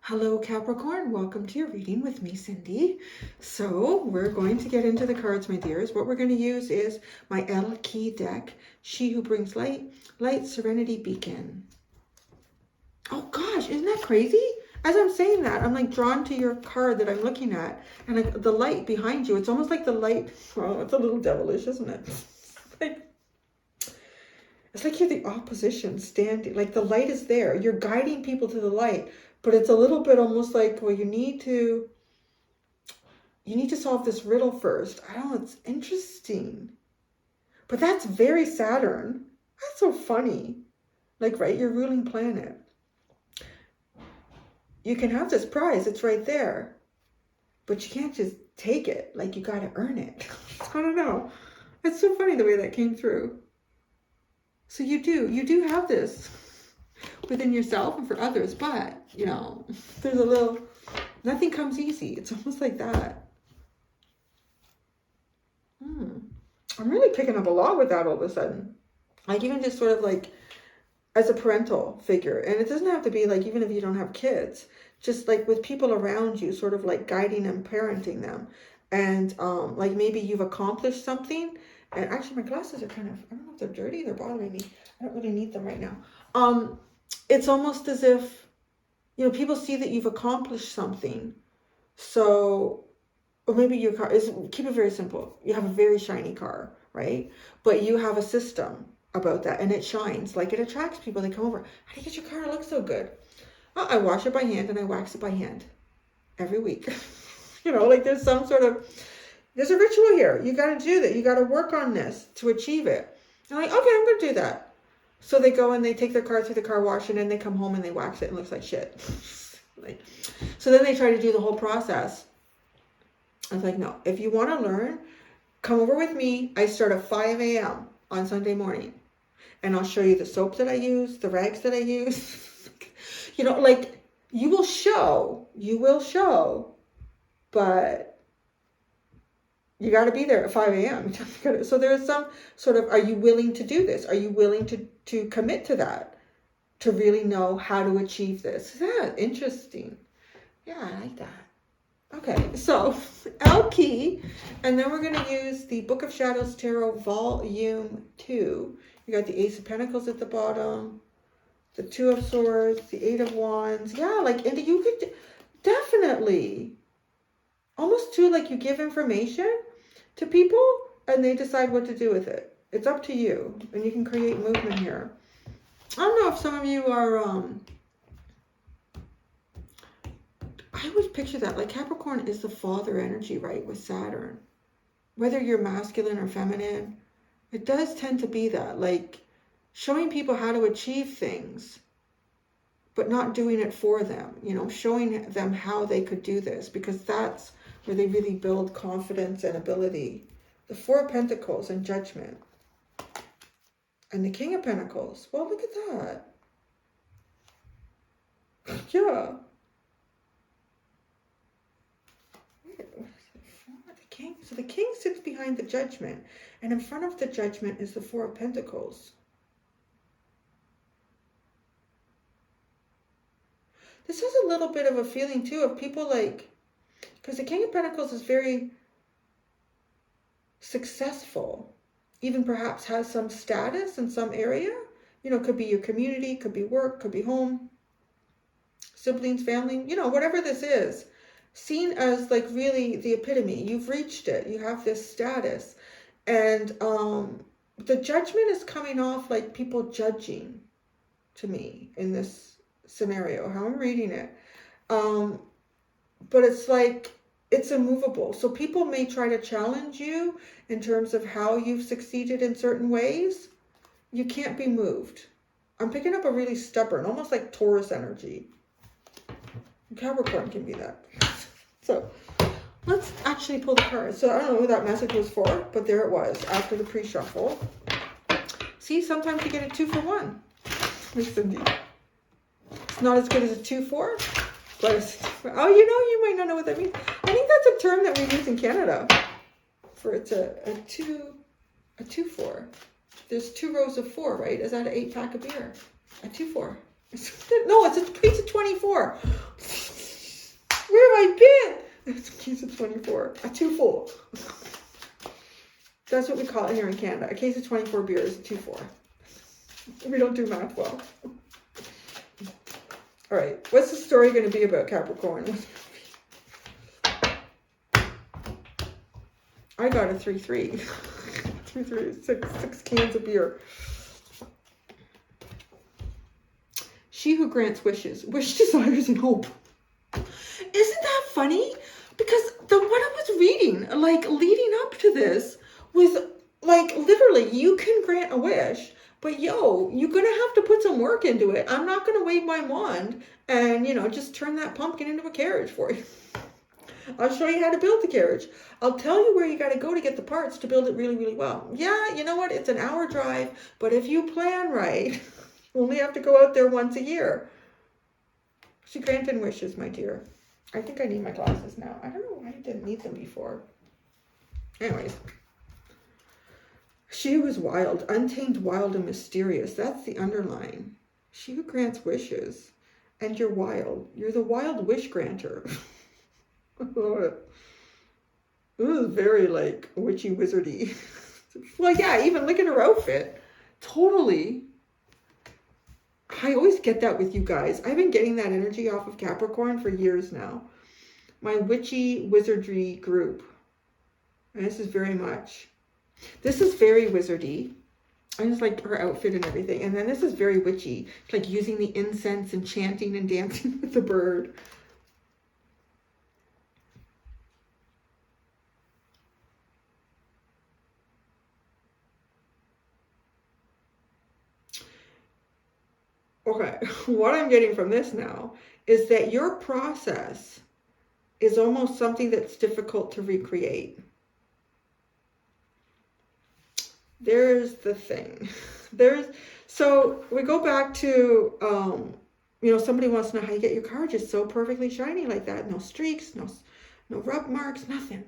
Hello Capricorn, welcome to your reading with me, Cindy. So we're going to get into the cards, my dears. What we're going to use is my alchemy deck, She Who Brings Light, Light Serenity Beacon. Oh gosh, isn't that crazy? As I'm saying that, I'm like drawn to your card that I'm looking at, and like the light behind you, it's almost like the light, oh, it's a little devilish, isn't it? It's like you're the opposition standing, like the light is there. You're guiding people to the light, but it's a little bit almost like, well, you need to solve this riddle first. I don't know, it's interesting. But that's very Saturn. That's so funny. Like, right, your ruling planet. You can have this prize, it's right there. But you can't just take it. Like, you got to earn it. I don't know. It's so funny the way that came through. So you do have this within yourself and for others, but, you know, there's a little, nothing comes easy. It's almost like that. I'm really picking up a lot with that all of a sudden. Like, even just sort of like as a parental figure. And it doesn't have to be like, even if you don't have kids, just like with people around you, sort of like guiding them, parenting them. And like maybe you've accomplished something. And actually my glasses are kind of, I don't know if they're dirty, they're bothering me. I don't really need them right now. It's almost as if, you know, people see that you've accomplished something. So, or maybe your car is, keep it very simple. You have a very shiny car, right? But you have a system about that and it shines, like it attracts people. They come over. How do you get your car to look so good? Well, I wash it by hand and I wax it by hand every week. You know, like there's some sort of, there's a ritual here. You got to do that. You got to work on this to achieve it. I'm like, okay, I'm going to do that. So they go and they take their car through the car wash and then they come home and they wax it and it looks like shit. Like, so then they try to do the whole process. I was like, no, if you want to learn, come over with me. I start at 5 a.m. on Sunday morning and I'll show you the soap that I use, the rags that I use. You know, like you will show, but you got to be there at 5 a.m. So there's some sort of, are you willing to do this? Are you willing to commit to that? To really know how to achieve this? Yeah, interesting. Yeah, I like that. Okay, so alchemy, and then we're going to use the Book of Shadows Tarot Volume 2. You got the Ace of Pentacles at the bottom, the Two of Swords, the Eight of Wands. Yeah, like, and you could definitely, almost too, like you give information to people and they decide what to do with it. It's up to you, and you can create movement here. I don't know if some of you are, I always picture that, like Capricorn is the father energy, right, with Saturn. Whether you're masculine or feminine, it does tend to be that, like showing people how to achieve things, but not doing it for them, you know, showing them how they could do this, because that's where they really build confidence and ability. The Four of Pentacles and Judgment. And the King of Pentacles. Well, look at that. Yeah. The King. So the King sits behind the Judgment. And in front of the Judgment is the Four of Pentacles. This has a little bit of a feeling too of people like, because the King of Pentacles is very successful, even perhaps has some status in some area. You know, could be your community, could be work, could be home, siblings, family, you know, whatever this is, seen as like really the epitome. You've reached it. You have this status. And the Judgment is coming off like people judging to me in this scenario, how I'm reading it. But it's like, it's immovable. So people may try to challenge you in terms of how you've succeeded in certain ways. You can't be moved. I'm picking up a really stubborn, almost like Taurus energy. Capricorn can be that. So let's actually pull the cards. So I don't know who that message was for, but there it was after the pre-shuffle. See, sometimes you get a 2 for 1. Listen, it's not as good as a 2-4. Oh, you know, you might not know what that means. I think that's a term that we use in Canada. For it's a A 2-4. There's 2 rows of 4, right? Is that an 8-pack of beer? A 2-4. No, it's a case of 24. Where have I been? It's a case of 24. A 2-4. That's what we call it here in Canada. A case of 24 beer is a 2-4. We don't do math well. All right. What's the story going to be about, Capricorn? I got a 3-3. 3-3, 6 cans of beer. She who grants wishes, wish, desires, and hope. Isn't that funny? Because what I was reading, like leading up to this, was like literally you can grant a wish, but you're gonna have to put some work into it. I'm not gonna wave my wand and just turn that pumpkin into a carriage for you. I'll show you how to build the carriage. I'll tell you where you got to go to get the parts to build it really, really well. Yeah, you know what? It's an hour drive, but if you plan right, you only have to go out there once a year. She granted wishes, my dear. I think I need my glasses now. I don't know why I didn't need them before. Anyways. She who is wild, untamed, wild, and mysterious. That's the underline. She who grants wishes. And you're wild. You're the wild wish granter. I love it. This is very like witchy wizardy. Well, yeah, even look at her outfit. Totally. I always get that with you guys. I've been getting that energy off of Capricorn for years now. My witchy wizardry group. And this is very much. This is very wizardy. I just like her outfit and everything. And then this is very witchy. Like using the incense and chanting and dancing with the bird. Okay, what I'm getting from this now is that your process is almost something that's difficult to recreate. There's the thing. So we go back to, somebody wants to know how you get your car just so perfectly shiny like that. No streaks, no rub marks, nothing.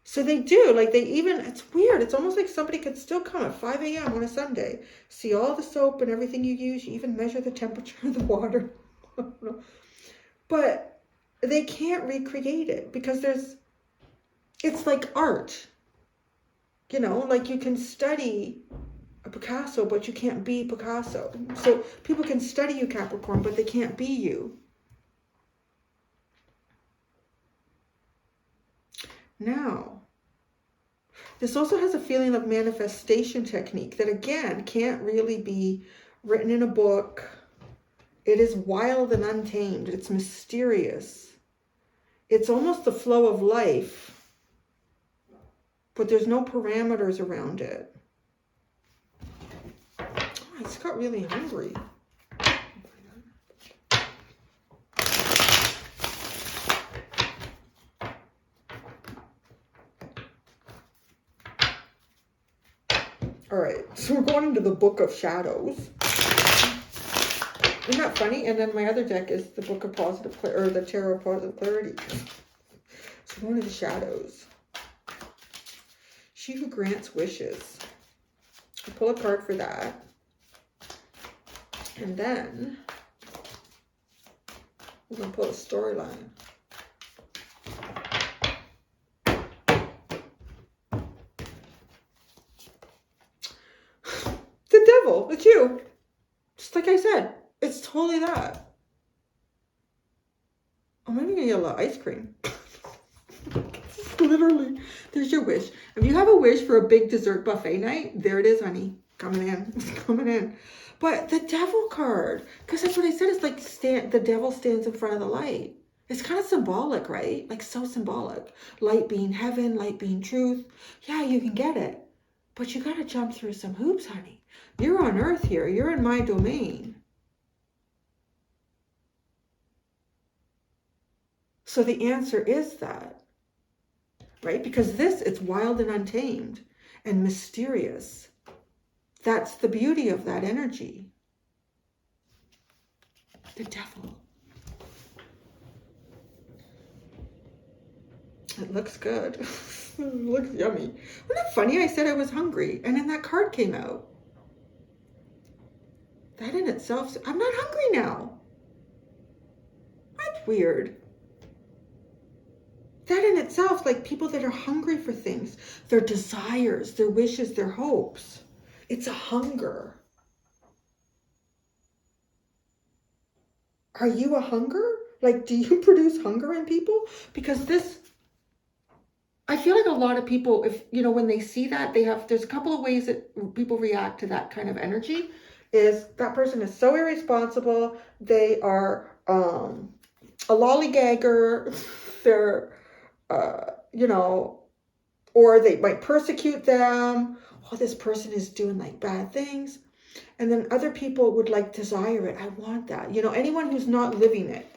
So they do, like it's weird. It's almost like somebody could still come at 5 a.m. on a Sunday, see all the soap and everything you use. You even measure the temperature of the water. But they can't recreate it because it's like art. Like you can study a Picasso, but you can't be Picasso. So people can study you, Capricorn, but they can't be you. Now, this also has a feeling of manifestation technique that, again, can't really be written in a book. It is wild and untamed. It's mysterious. It's almost the flow of life, but there's no parameters around it. Oh, I just got really hungry. All right, so we're going into the Book of Shadows. Isn't that funny? And then my other deck is the Book of Positive Clarity, or the Tarot of Positive Clarity. So we're going into the Shadows. She who grants wishes. I pull a card for that. And then we're going to pull a storyline. The devil, it's you. Just like I said, it's totally that. I'm maybe gonna get a lot of ice cream. Literally, there's your wish. If you have a wish for a big dessert buffet night, there it is, honey. Coming in. It's coming in. But the devil card, because that's what I said, it's like the devil stands in front of the light. It's kind of symbolic, right? Like so symbolic. Light being heaven, light being truth. Yeah, you can get it. But you got to jump through some hoops, honey. You're on earth here. You're in my domain. So the answer is that, right? Because it's wild and untamed and mysterious. That's the beauty of that energy. The devil. It looks good. It looks yummy. Wasn't it funny? I said I was hungry, and then that card came out. That in itself, I'm not hungry now. That's weird. That in itself, like people that are hungry for things, their desires, their wishes, their hopes. It's a hunger. Are you a hunger? Like, do you produce hunger in people? Because this, I feel like a lot of people, if, you know, when they see that, there's a couple of ways that people react to that kind of energy. Is that person is so irresponsible. They are a lollygagger. They're, you know, or they might persecute them. Oh, this person is doing like bad things. And then other people would like desire it. I want that. You know, anyone who's not living it,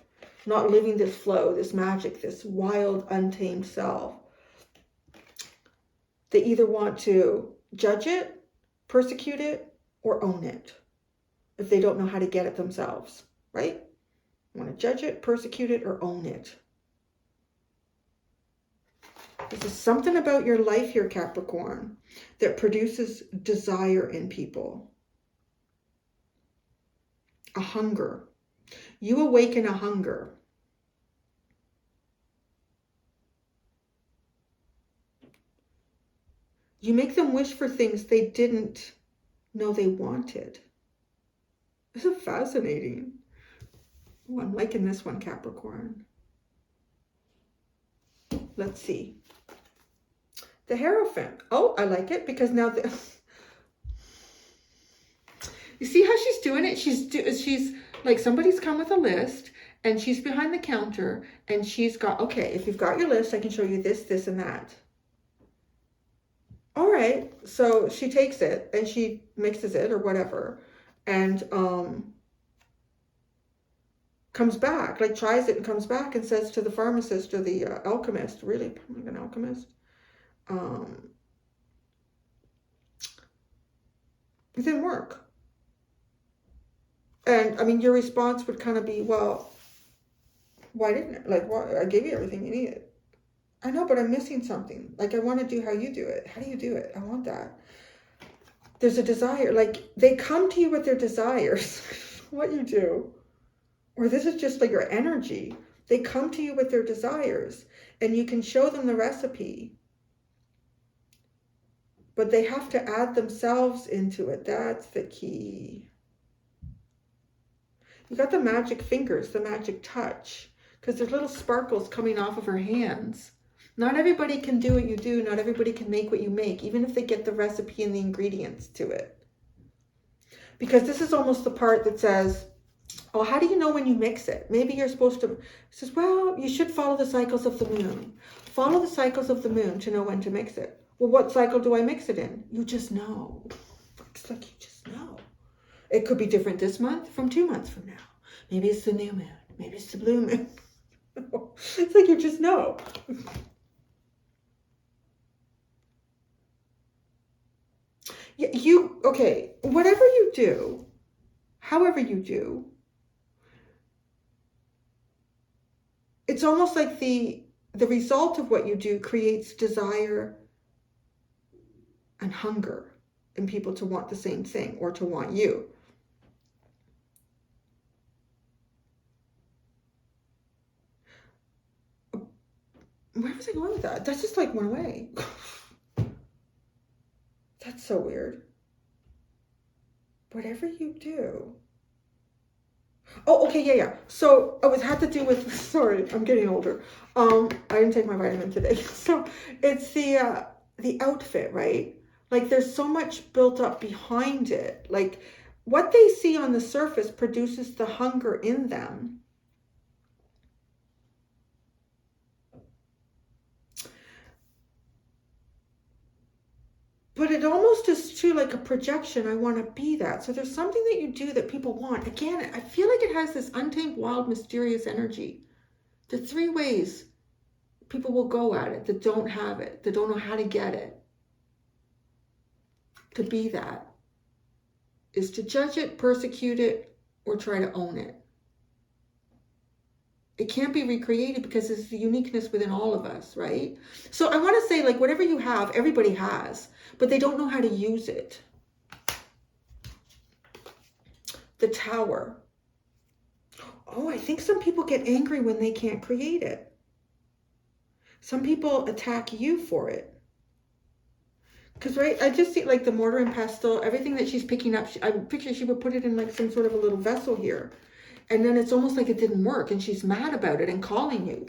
not living this flow, this magic, this wild, untamed self, they either want to judge it, persecute it, or own it if they don't know how to get it themselves, right? Want to judge it, persecute it, or own it. There's something about your life here, Capricorn, that produces desire in people. A hunger. You awaken a hunger. You make them wish for things they didn't know they wanted. This is fascinating. Oh, I'm liking this one, Capricorn. Let's see. The Hierophant. Oh, I like it because now you see how she's doing it? She's like, somebody's come with a list and she's behind the counter and she's got, okay, if you've got your list, I can show you this, this, and that. All right. So she takes it and she mixes it or whatever and comes back, like tries it and comes back and says to the pharmacist or the alchemist, really, I'm like an alchemist. It didn't work. And I mean, your response would kind of be, well, why didn't it? Like, well, I gave you everything you needed. I know, but I'm missing something. Like, I want to do how you do it. How do you do it? I want that. There's a desire. Like, they come to you with their desires. What you do. Or this is just like your energy. They come to you with their desires. And you can show them the recipe. But they have to add themselves into it. That's the key. You got the magic fingers, the magic touch. Because there's little sparkles coming off of her hands. Not everybody can do what you do. Not everybody can make what you make, even if they get the recipe and the ingredients to it. Because this is almost the part that says, oh, how do you know when you mix it? Maybe you're supposed to, it says, well, you should follow the cycles of the moon. Follow the cycles of the moon to know when to mix it. Well, what cycle do I mix it in? You just know. It's like you just know. It could be different this month from 2 months from now. Maybe it's the new moon. Maybe it's the blue moon. It's like you just know. Okay, whatever you do, however you do, it's almost like the result of what you do creates desire and hunger in people to want the same thing or to want you. Where was I going with that? That's just like went away. That's so weird. Whatever you do. Oh, okay, yeah. So it had to do with, sorry, I'm getting older. I didn't take my vitamin today. So it's the outfit, right? Like there's so much built up behind it. Like what they see on the surface produces the hunger in them. But it almost is too like a projection. I want to be that. So there's something that you do that people want. Again, I feel like it has this untamed, wild, mysterious energy. The 3 ways people will go at it that don't have it, that don't know how to get it. To be that is to judge it, persecute it, or try to own it. It can't be recreated because it's the uniqueness within all of us, right? So I want to say, like, whatever you have, everybody has, but they don't know how to use it. The Tower. Oh, I think some people get angry when they can't create it. Some people attack you for it. Because, right, I just see, like, the mortar and pestle, everything that she's picking up, I picture she would put it in, like, some sort of a little vessel here. And then it's almost like it didn't work, and she's mad about it and calling you.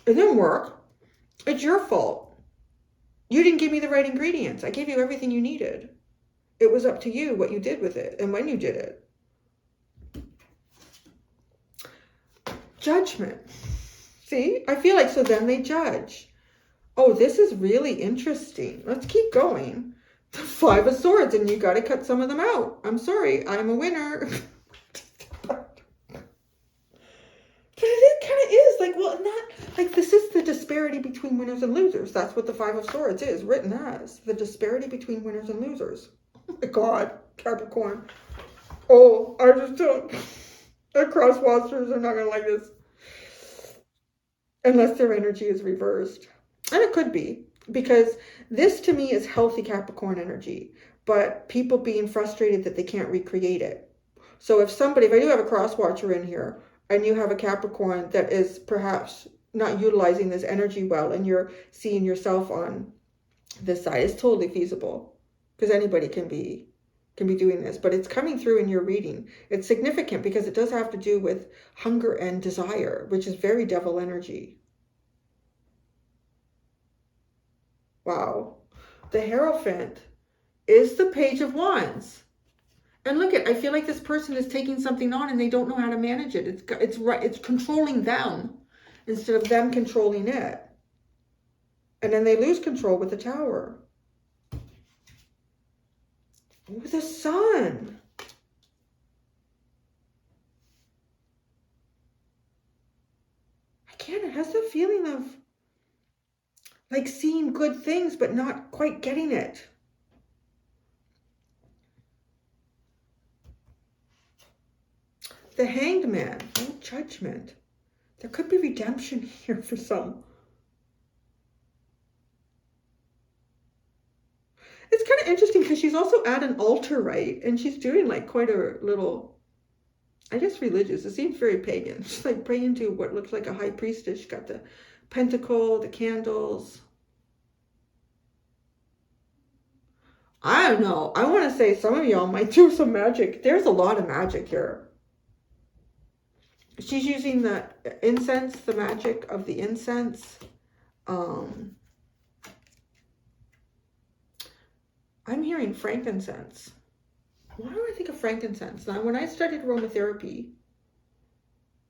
It didn't work. It's your fault. You didn't give me the right ingredients. I gave you everything you needed. It was up to you what you did with it and when you did it. Judgment. See, I feel like, so then they judge. Oh, this is really interesting. Let's keep going. The Five of Swords, and you got to cut some of them out. I'm sorry, I'm a winner. But it kind of is like, well, not like, this is the disparity between winners and losers. That's what the Five of Swords is written as, the disparity between winners and losers. Oh my God, Capricorn. Oh, I just don't. The cross-watchers are not gonna like this unless their energy is reversed, and it could be, because this to me is healthy Capricorn energy, but people being frustrated that they can't recreate it. So if I do have a cross-watcher in here, and you have a Capricorn that is perhaps not utilizing this energy well, and you're seeing yourself on this side, it's totally feasible, because anybody can be doing this, but it's coming through in your reading. It's significant because it does have to do with hunger and desire, which is very devil energy. Wow. The Hierophant is the Page of Wands. And look I feel like this person is taking something on and they don't know how to manage it. It's controlling them instead of them controlling it. And then they lose control with the Tower. Oh, the Sun. Again, it has the feeling of like seeing good things, but not quite getting it. The Hanged Man. Oh, Judgment. There could be redemption here for some. It's kind of interesting because she's also at an altar, right? And she's doing like quite a little, I guess, religious. It seems very pagan. She's like praying to what looks like a high priestess. She's got the pentacle, the candles. I don't know. I want to say some of y'all might do some magic. There's a lot of magic here. She's using the incense, the magic of the incense. I'm hearing frankincense. Why do I think of frankincense? Now, when I studied aromatherapy,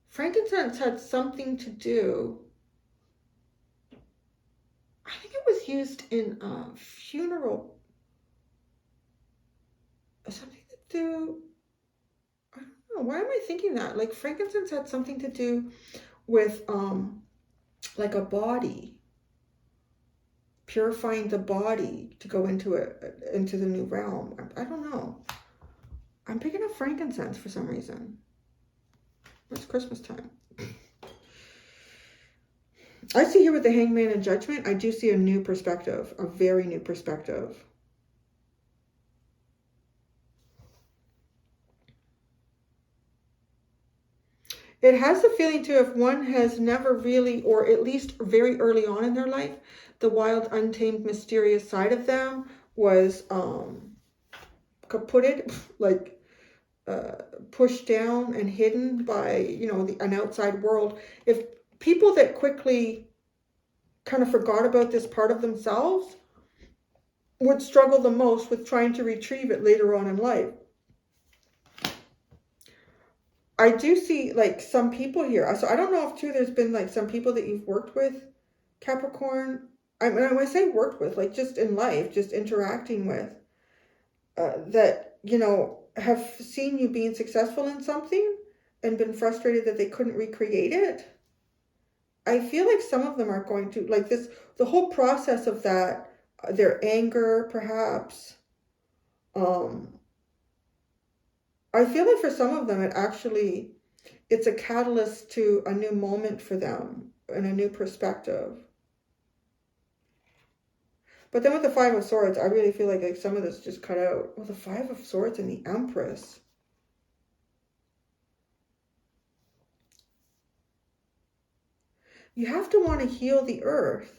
frankincense had something to do, I think it was used in funeral, something to do, I don't know, why am I thinking that? Like frankincense had something to do with like a body, purifying the body to go into the new realm. I don't know. I'm picking up frankincense for some reason. It's Christmas time. I see here with the Hangman and Judgment, I do see a new perspective, a very new perspective. It has the feeling too, if one has never really, or at least very early on in their life, the wild, untamed, mysterious side of them was kaputted, like pushed down and hidden by, you know, an outside world. If people that quickly kind of forgot about this part of themselves would struggle the most with trying to retrieve it later on in life. I do see like some people here. So I don't know if too there's been like some people that you've worked with, Capricorn. I mean, when I say worked with, like just in life, just interacting with, that, you know, have seen you being successful in something and been frustrated that they couldn't recreate it. I feel like some of them are going to, like this, the whole process of that, their anger, perhaps. I feel like for some of them, it actually It's a catalyst to a new moment for them and a new perspective. But then with the Five of Swords, I really feel like some of this just cut out. Well, the Five of Swords and the Empress. You have to want to heal the earth.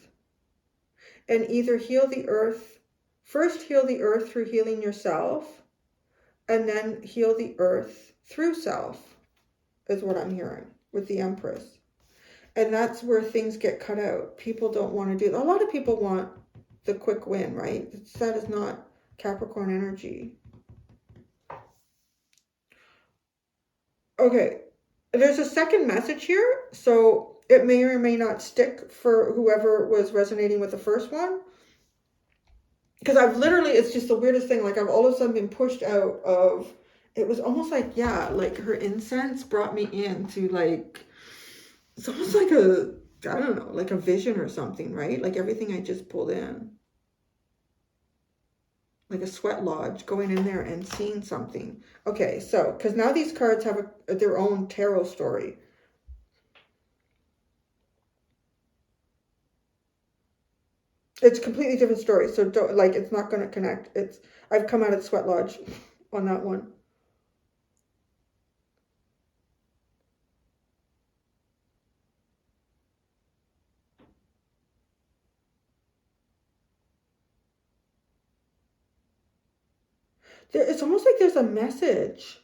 And either heal the earth, first heal the earth through healing yourself, and then heal the earth through self, is what I'm hearing with the Empress. And that's where things get cut out. People don't want to do, a lot of people want the quick win, right? That is not Capricorn energy. Okay, there's a second message here, so it may or may not stick for whoever was resonating with the first one. Because I've literally, it's just the weirdest thing, like I've all of a sudden been pushed out of, it was almost like, yeah, like her incense brought me into like, it's almost like a, I don't know, like a vision or something, right? Like everything I just pulled in. Like a sweat lodge, going in there and seeing something. Okay, so, because now these cards have their own tarot story. It's a completely different story, so don't, like, it's not going to connect. I've come out of the sweat lodge on that one. It's almost like there's a message.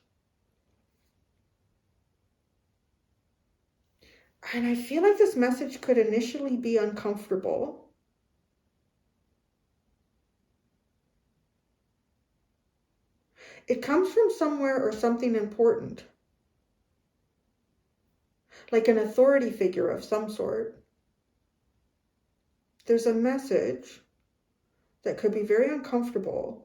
And I feel like this message could initially be uncomfortable. It comes from somewhere or something important. Like an authority figure of some sort. There's a message that could be very uncomfortable.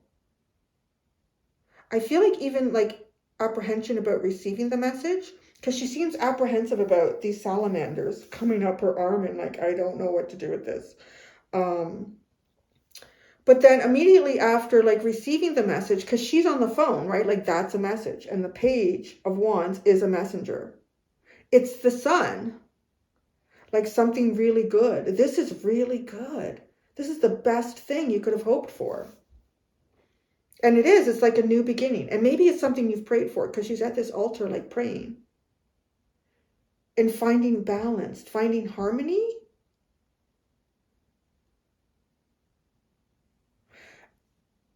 I feel like even like apprehension about receiving the message, because she seems apprehensive about these salamanders coming up her arm and like, I don't know what to do with this. But then immediately after like receiving the message, because she's on the phone, right? Like that's a message. And the Page of Wands is a messenger. It's the Sun. Like something really good. This is really good. This is the best thing you could have hoped for. And it is. It's like a new beginning. And maybe it's something you've prayed for, because she's at this altar like praying. And finding balance, finding harmony.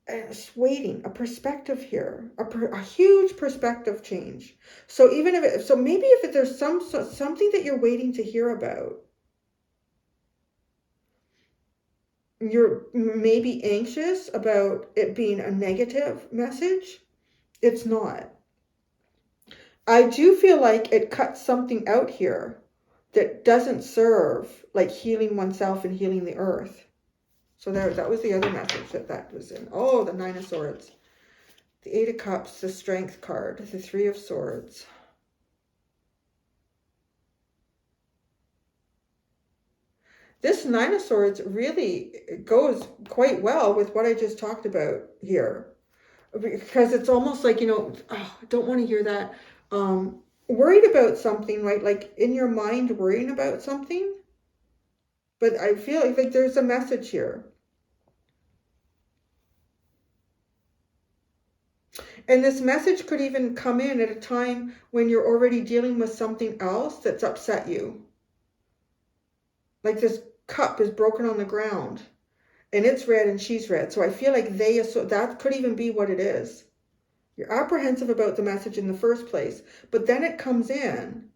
And it's waiting, a perspective here, a huge perspective change. So even if so maybe if there's something that you're waiting to hear about, you're maybe anxious about it being a negative message. It's not. I do feel like it cuts something out here that doesn't serve like healing oneself and healing the earth. So that was the other message that was in. Oh, the Nine of Swords. The Eight of Cups, the Strength card. The Three of Swords. This Nine of Swords really goes quite well with what I just talked about here. Because it's almost like, you know, oh, I don't want to hear that. Worried about something, right? Like in your mind, worrying about something. But I feel like there's a message here. And this message could even come in at a time when you're already dealing with something else that's upset you. Like this cup is broken on the ground and it's red and she's red. So I feel like that could even be what it is. You're apprehensive about the message in the first place, but then it comes in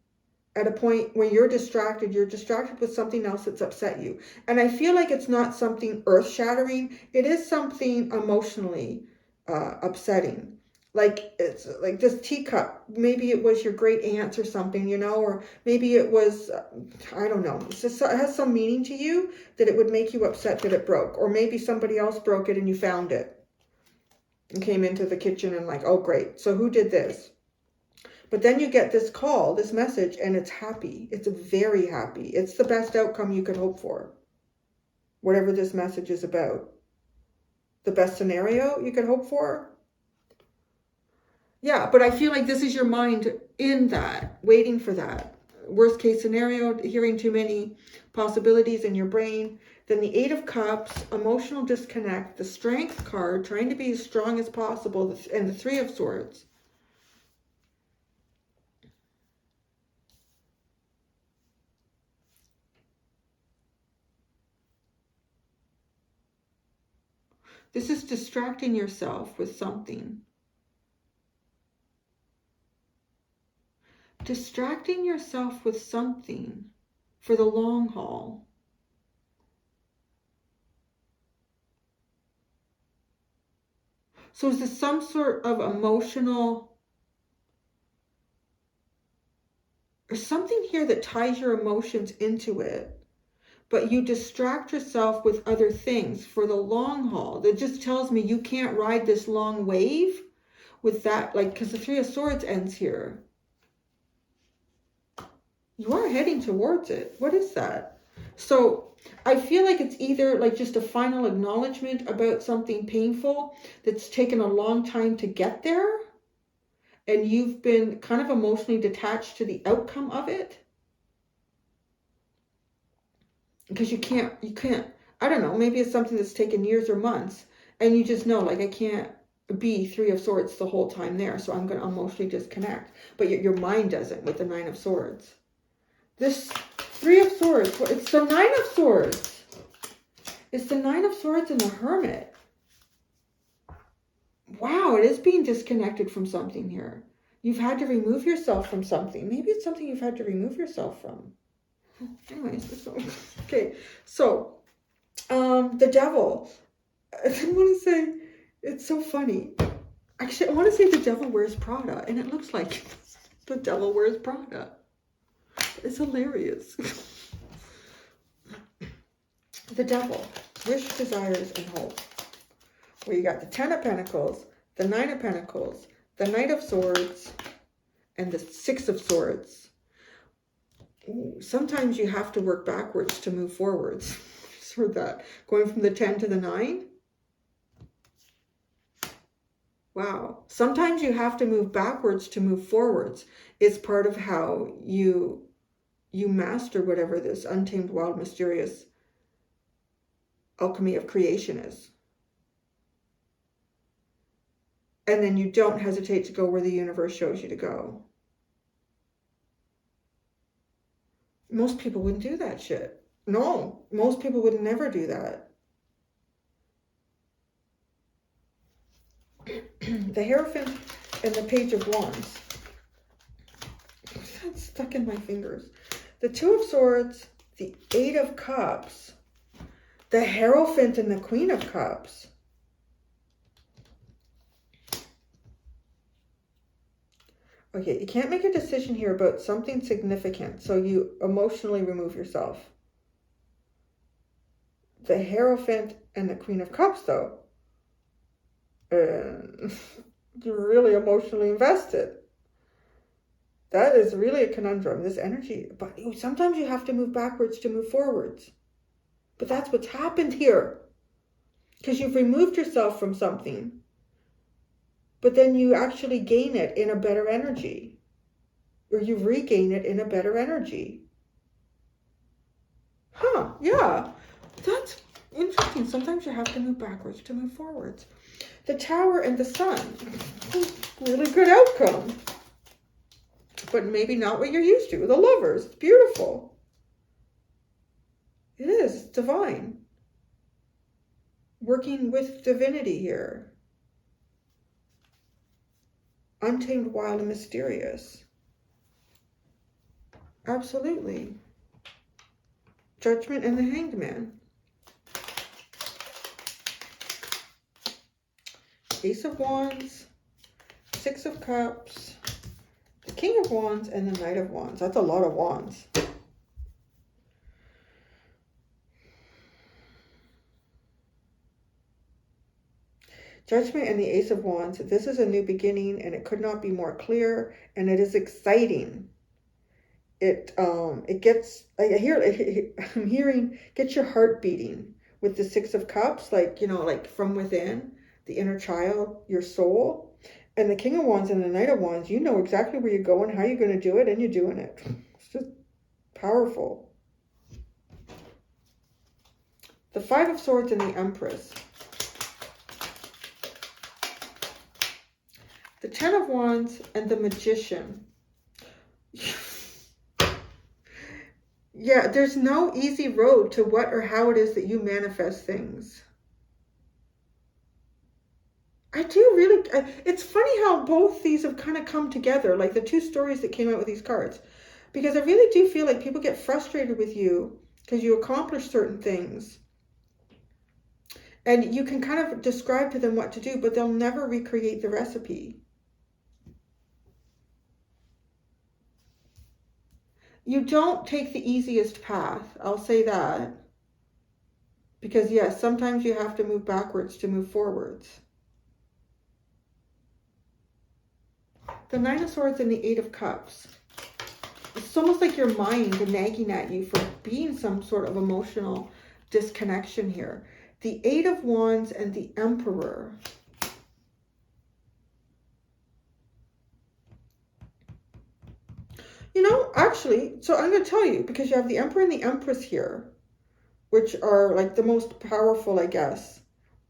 at a point when you're distracted with something else that's upset you. And I feel like it's not something earth-shattering. It is something emotionally upsetting. Like it's like this teacup, maybe it was your great aunt's or something, you know, or maybe it was, I don't know. It has some meaning to you that it would make you upset that it broke. Or maybe somebody else broke it and you found it and came into the kitchen and like, oh, great. So who did this? But then you get this call, this message, and it's happy. It's very happy. It's the best outcome you could hope for. Whatever this message is about. The best scenario you could hope for. Yeah, but I feel like this is your mind in that, waiting for that. Worst case scenario, hearing too many possibilities in your brain. Then the Eight of Cups, emotional disconnect, the Strength card, trying to be as strong as possible, and the Three of Swords. This is distracting yourself with something. Distracting yourself with something for the long haul. So is this some sort of emotional, or something here that ties your emotions into it, but you distract yourself with other things for the long haul? That just tells me you can't ride this long wave with that, like, because the Three of Swords ends here. You are heading towards it. What is that? So I feel like it's either like just a final acknowledgement about something painful that's taken a long time to get there, and you've been kind of emotionally detached to the outcome of it. Because you can't, I don't know, maybe it's something that's taken years or months, and you just know, like, I can't be Three of Swords the whole time there, so I'm going to emotionally disconnect. But your mind doesn't with the Nine of Swords. This Three of Swords, it's the Nine of Swords. It's the Nine of Swords and the Hermit. Wow, it is being disconnected from something here. You've had to remove yourself from something. Maybe it's something you've had to remove yourself from. Anyways, okay, so the Devil. I didn't want to say, it's so funny. Actually, I want to say the Devil Wears Prada, and it looks like the Devil Wears Prada. It's hilarious. The Devil, wish, desires, and hope. Where you got the Ten of Pentacles, the Nine of Pentacles, the Knight of Swords, and the Six of Swords. Ooh, sometimes you have to work backwards to move forwards. Just heard that. Going from the 10 to the 9. Wow. Sometimes you have to move backwards to move forwards. It's part of how you master whatever this untamed, wild, mysterious alchemy of creation is. And then you don't hesitate to go where the universe shows you to go. Most people wouldn't do that shit. No, most people would never do that. The Hierophant and the Page of Wands. That's stuck in my fingers. The Two of Swords, the Eight of Cups, the Hierophant and the Queen of Cups. Okay, you can't make a decision here about something significant, so you emotionally remove yourself. The Hierophant and the Queen of Cups, though, you're really emotionally invested. That is really a conundrum, this energy. But sometimes you have to move backwards to move forwards. But that's what's happened here. Because you've removed yourself from something. But then you actually gain it in a better energy. Or you regain it in a better energy. Huh, yeah. That's interesting. Sometimes you have to move backwards to move forwards. The Tower and the Sun. Really good outcome. But maybe not what you're used to. The Lovers. It's beautiful. It is. It's divine. Working with divinity here. Untamed, wild, and mysterious. Absolutely. Judgment and the Hanged Man. Ace of Wands. Six of Cups. The King of Wands and the Knight of Wands. That's a lot of wands. Judgment and the Ace of Wands. This is a new beginning, and it could not be more clear, and it is exciting. It gets, like, I'm hearing, get your heart beating with the Six of Cups, like, you know, like from within, the inner child, your soul. And the King of Wands and the Knight of Wands, you know exactly where you're going, how you're going to do it, and you're doing it. It's just powerful. The Five of Swords and the Empress. The Ten of Wands and the Magician. Yeah, there's no easy road to what or how it is that you manifest things. I do really, it's funny how both these have kind of come together, like the two stories that came out with these cards. Because I really do feel like people get frustrated with you because you accomplish certain things. And you can kind of describe to them what to do, but they'll never recreate the recipe. You don't take the easiest path, I'll say that. Because yes, sometimes you have to move backwards to move forwards. The Nine of Swords and the Eight of Cups. It's almost like your mind nagging at you for being some sort of emotional disconnection here. The Eight of Wands and the Emperor. You know, actually, so I'm going to tell you, because you have the Emperor and the Empress here, which are like the most powerful, I guess,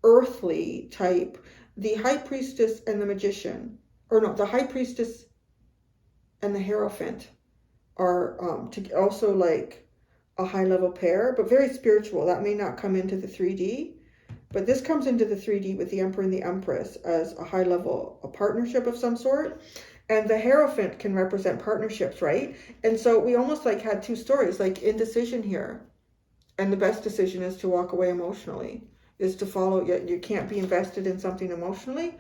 earthly type. The High Priestess and the Magician, or no, the High Priestess and the Hierophant are also like a high level pair, but very spiritual. That may not come into the 3D, but this comes into the 3D with the Emperor and the Empress as a high level, a partnership of some sort. And the Hierophant can represent partnerships, right? And so we almost like had two stories, like indecision here. And the best decision is to walk away emotionally, is to follow. You can't be invested in something emotionally.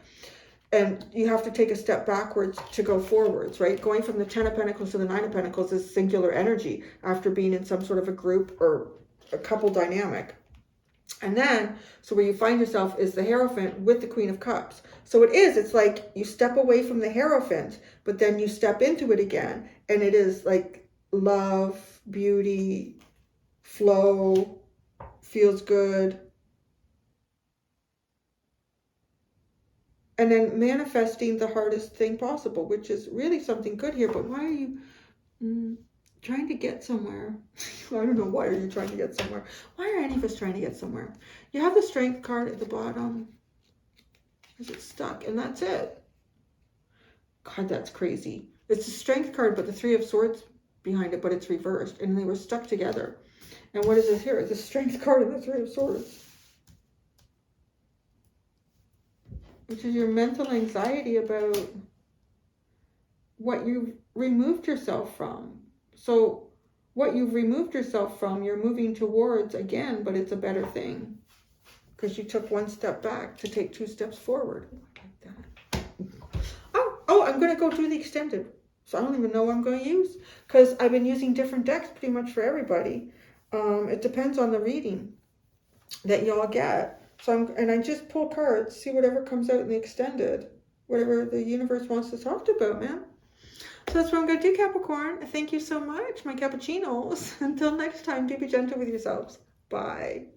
And you have to take a step backwards to go forwards, right? Going from the 10 of Pentacles to the 9 of Pentacles is singular energy after being in some sort of a group or a couple dynamic. And then, so where you find yourself is the Hierophant with the Queen of Cups. So it's like you step away from the Hierophant, but then you step into it again. And it is like love, beauty, flow, feels good. And then manifesting the hardest thing possible, which is really something good here. But why are you trying to get somewhere? I don't know. Why are you trying to get somewhere? Why are any of us trying to get somewhere? You have the Strength card at the bottom. Is it stuck? And that's it. God, that's crazy. It's a Strength card, but the Three of Swords behind it, but it's reversed. And they were stuck together. And what is this here? It's a Strength card and the Three of Swords. Which is your mental anxiety about what you've removed yourself from. So what you've removed yourself from, you're moving towards again, but it's a better thing. Because you took one step back to take two steps forward. Like that. Oh, I'm going to go through the extended. So I don't even know what I'm going to use. Because I've been using different decks pretty much for everybody. It depends on the reading that y'all get. So I just pull cards, see whatever comes out in the extended, whatever the universe wants to talk about, man. So that's what I'm going to do, Capricorn. Thank you so much, my cappuccinos. Until next time, be gentle with yourselves. Bye.